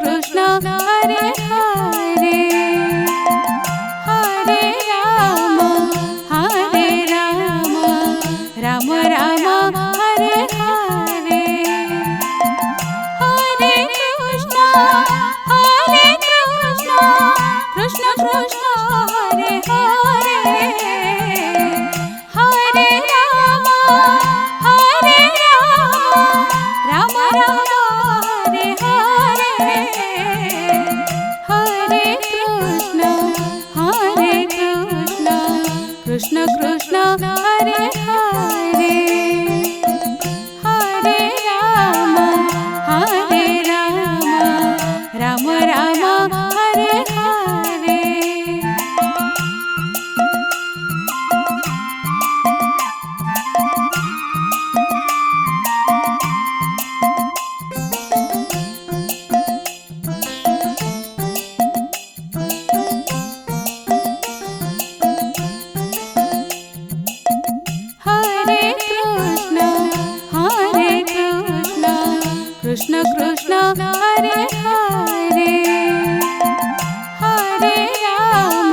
Krishna Hare Hare, Hare Ram Ram Ram Hare Hare, Hare Krishna Krishna Krishna Hare Hare, Hare Ram Ram Ram Hare Hare, Hare Krishna Krishna Krishna Hare Hare, Hare Ram Ram Ram Hare Hare. Hare Krishna Krishna Krishna Hare Hare, Hare Ram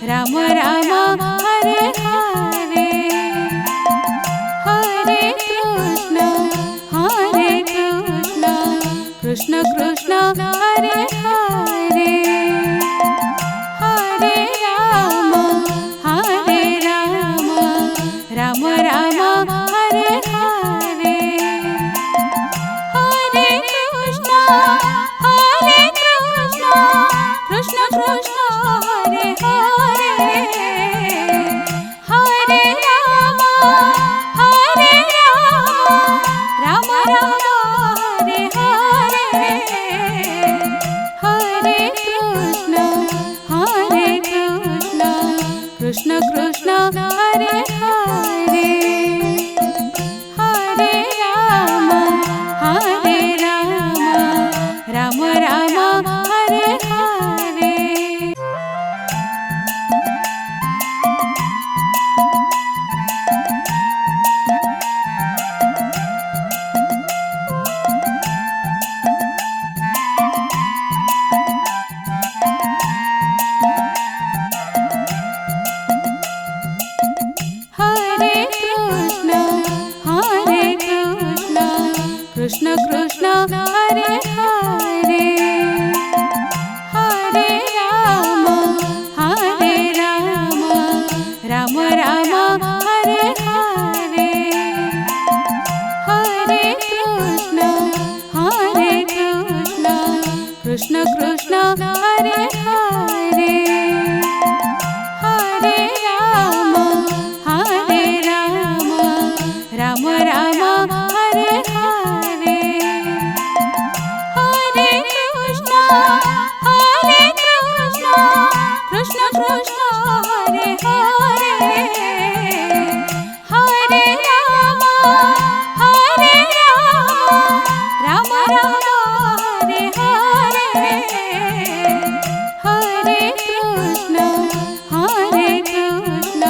Ram Ram Hare Hare, Hare Krishna Krishna Krishna Hare Hare, Hare Ram Ram Ram Hare Hare, Hare Krishna Krishna Krishna Hare Hare, Hare Ram Ram Ram Hare Hare, Hare Krishna Krishna Krishna Hare Hare, Hare Ram Ram Ram Hare Hare. Hare Krishna Krishna Krishna Hare Hare, Hare Ram Ram Ram Hare Hare, Hare Krishna Krishna Krishna Hare Hare, Hare Ram Ram Ram Hare Hare, Hare Krishna Krishna Krishna Hare Hare, Hare Ram Ram Ram Hare Hare, Hare Krishna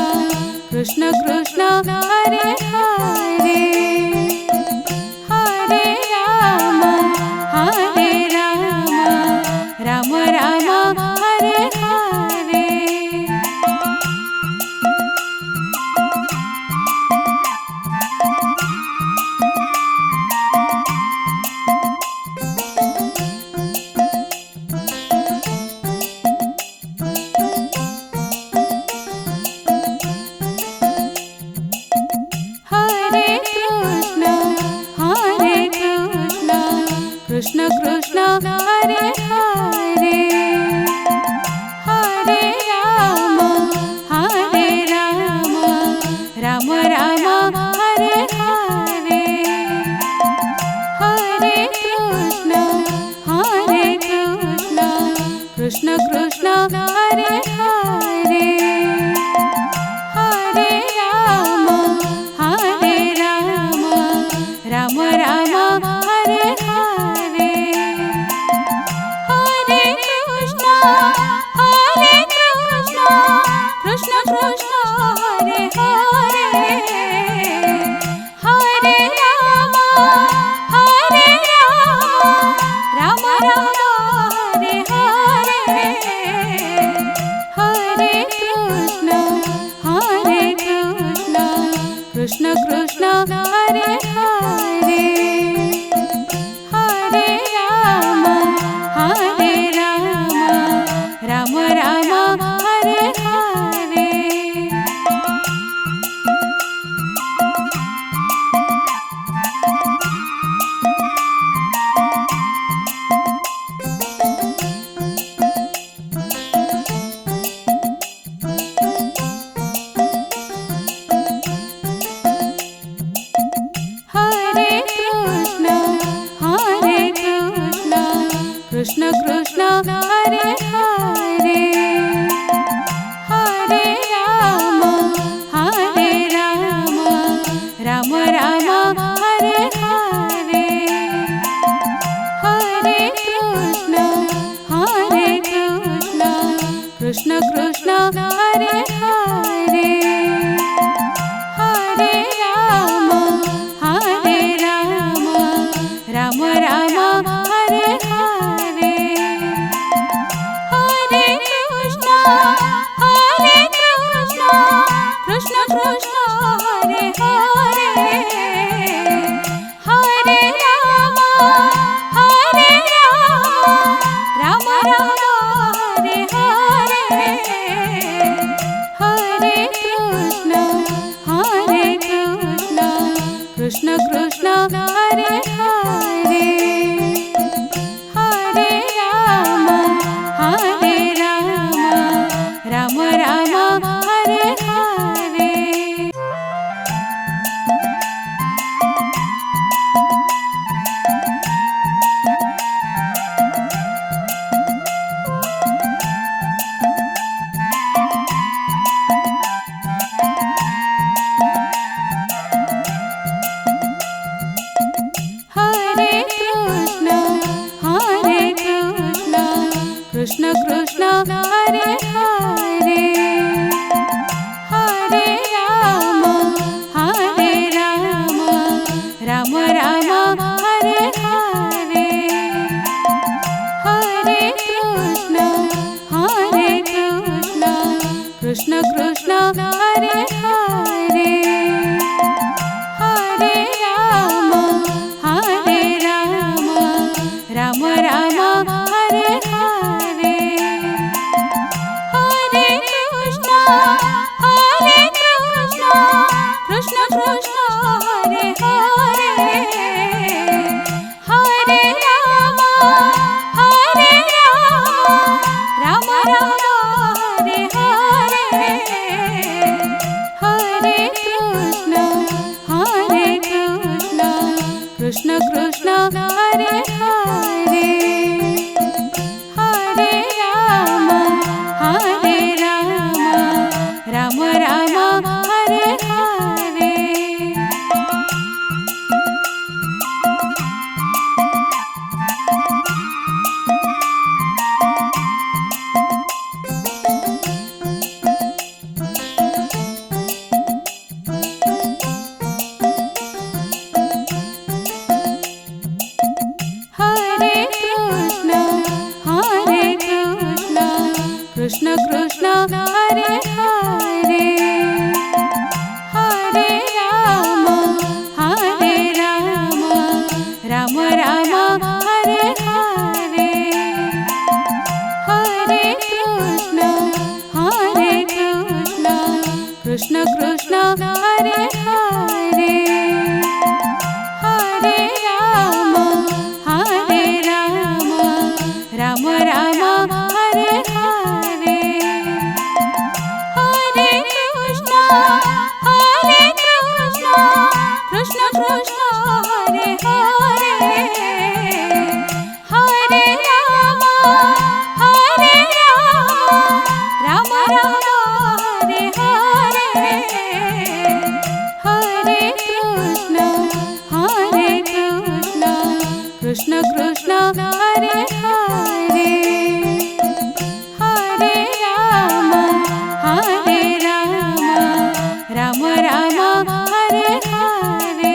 Krishna Krishna Hare Hare, Hare Ram Ram Ram Hare Hare. Hare Krishna Krishna Krishna Hare Hare, Hare Ram Ram Ram Hare Hare, Hare Krishna Krishna Krishna Hare Hare, Hare Ram Ram Ram Hare Hare, Krishna Krishna Hare Hare Hare Ram Ram Ram Hare Hare Hare Krishna Krishna Krishna Hare Hare Hare Ram Ram Ram Hare Hare Hare Krishna Krishna Krishna Hare Hare Hare Ram Ram Ram Hare Hare Hare Krishna Krishna Krishna Hare Hare Hare Ram Ram Ram Hare Hare Hare Krishna Krishna Krishna Hare Hare Hare Ram Ram Ram Hare Hare Hare Krishna Krishna Krishna Hare Hare Hare Ram Ram Ram Hare Hare Hare Krishna Krishna Krishna Hare Hare Hare Ram Ram Ram Hare Hare Hare Krishna Krishna Krishna Hare Hare Hare Ram Ram Ram Hare Hare Hare Krishna Krishna Krishna Hare Hare Hare Ram Ram Ram Hare Hare Hare Krishna Krishna Krishna Hare Hare Hare Ram Ram Ram Hare Hare Hare Krishna Krishna Krishna Hare Hare Hare Ram Ram Ram Hare Hare Hare Krishna Krishna Krishna Hare Hare Hare Ram Ram Ram Hare Hare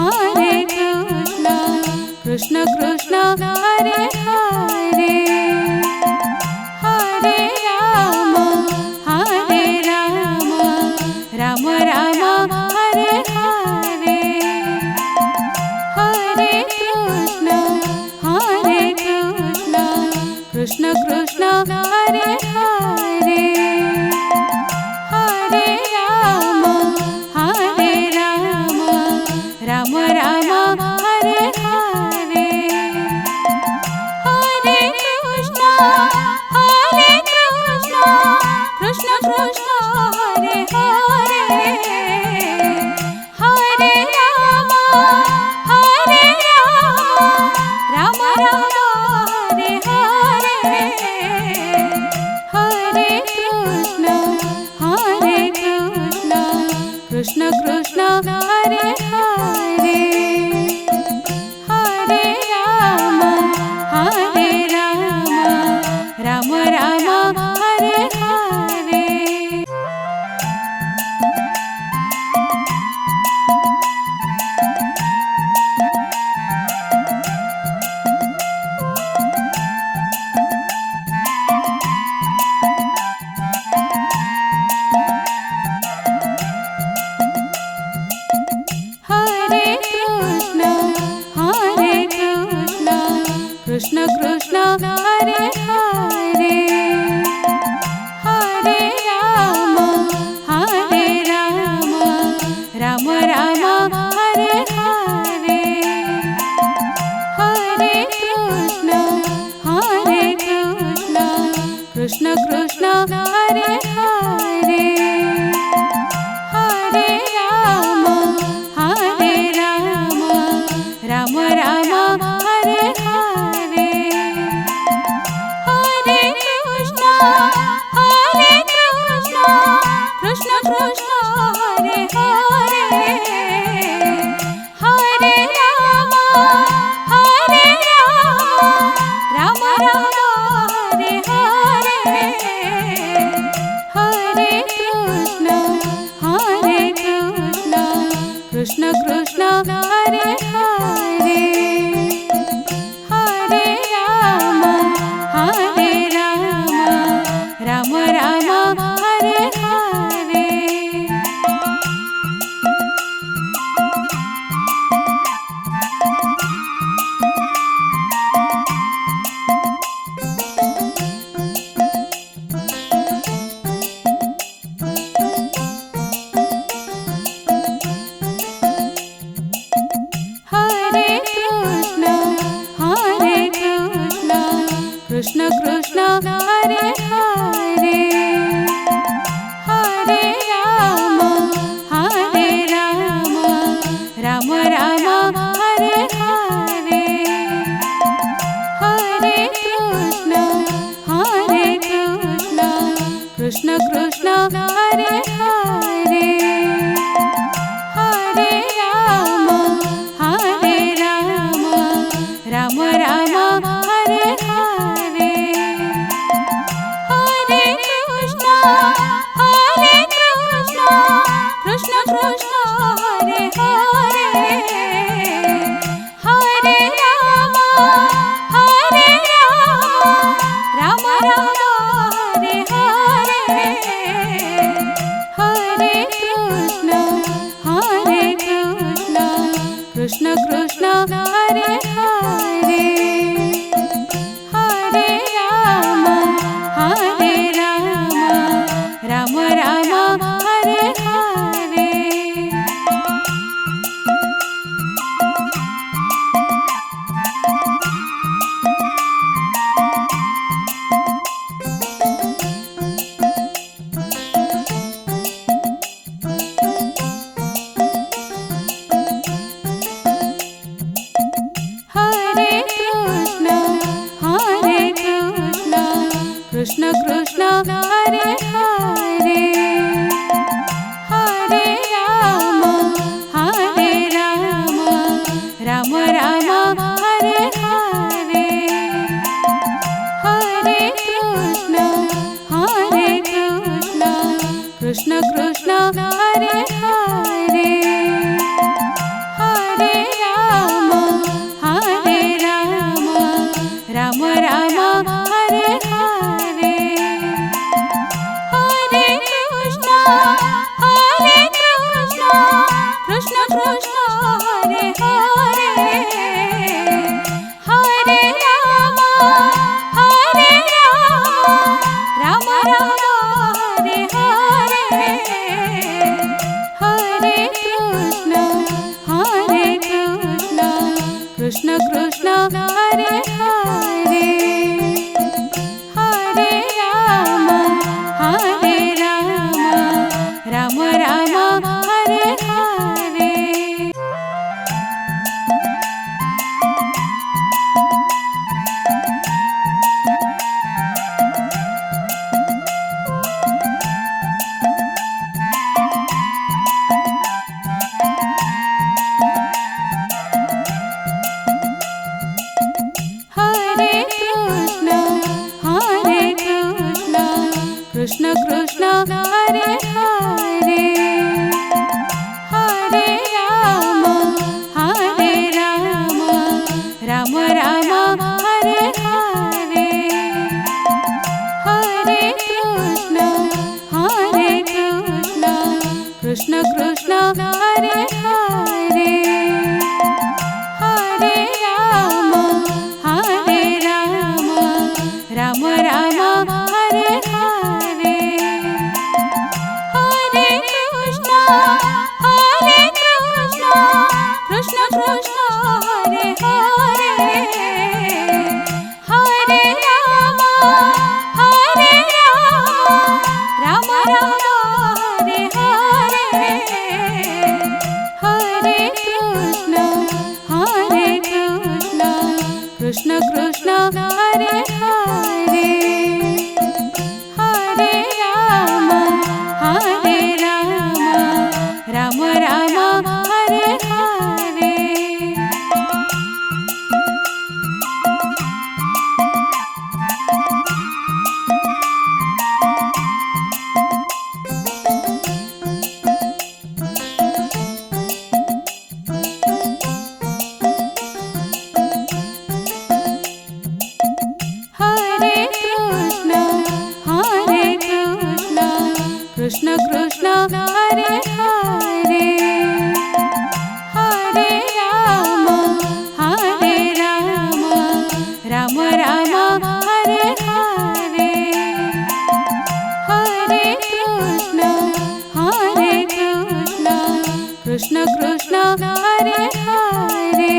Hare Krishna Krishna Krishna Hare Hare Hare Ram Ram Ram Hare Hare Hare Krishna Krishna Krishna Hare Hare Hare Ram Krishna Krishna Hare Hare Hare Ram Ram Ram Hare Hare. Krishna Krishna Hare Hare Hare Ram Ram Ram Hare Hare Hare Krishna Krishna Krishna Hare Hare Hare Ram Ram Ram Hare Hare Hare Krishna Krishna Krishna Hare Hare Hare Ram Ram Hare Hare Hare Krishna Krishna Krishna Hare Hare Hare Ram Ram Ram Hare Hare. Krishna Krishna Hare Hare Hare Ram Ram Ram Hare Hare Hare Krishna Krishna Krishna Hare Hare Hare Ram Ram Ram Hare Hare Hare Krishna Krishna Krishna Hare Hare Hare Ram Ram Hare Hare Hare Krishna Krishna Krishna Hare Hare Hare Ram Ram Ram Hare Hare. Krishna Krishna Hare Hare Hare Ram Ram Ram Hare Hare Hare Krishna Krishna Krishna Hare Hare Hare Ram Ram Ram Hare Hare Hare Krishna Krishna Krishna Hare Hare Hare Ram Ram Ram Hare Hare Hare Krishna Krishna Krishna Hare Hare Hare Ram Ram Ram Hare Hare. Krishna Hare Hare Hare Ram Ram Ram Hare Hare Hare Krishna Krishna Krishna Hare Hare Hare Ram Ram Ram Hare Hare Hare Krishna Krishna Krishna Hare Hare Hare Ram Ram Ram Hare Hare Krishna Krishna Hare Hare Hare Ram Ram Ram Hare Hare Hare Krishna Krishna Krishna Hare Hare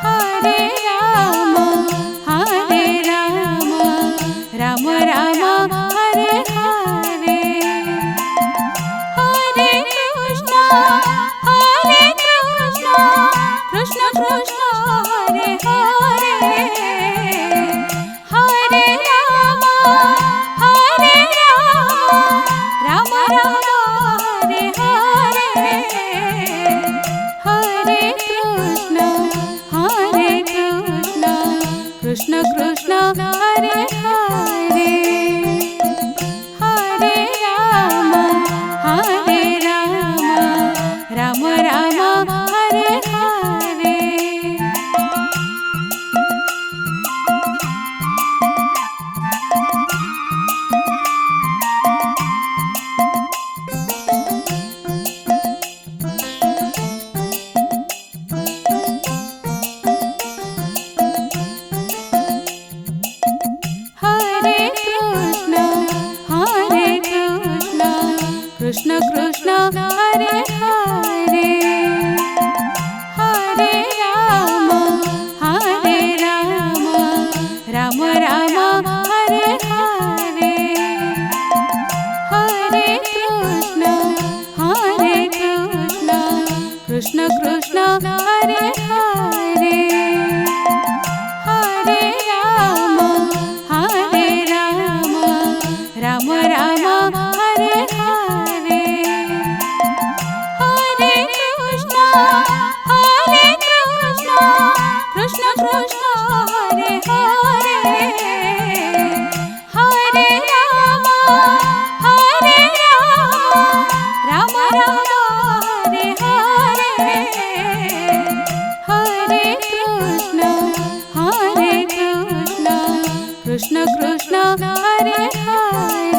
Hare Ram Ram Ram Hare Hare Hare Krishna Krishna Krishna Hare Hare Hare Ram Ram Ram Hare Hare Hare Krishna Krishna Krishna Hare Hare Hare Ram Ram Ram Hare Hare Krishna Krishna Hare Hare Hare Ram Ram Ram Hare Hare Hare Krishna Krishna Krishna Hare Hare Hare Ram Ram Ram Hare Hare Hare Krishna Krishna Krishna Hare Hare Hare Ram Ram Ram Hare Hare Hare Krishna Krishna Krishna Hare Hare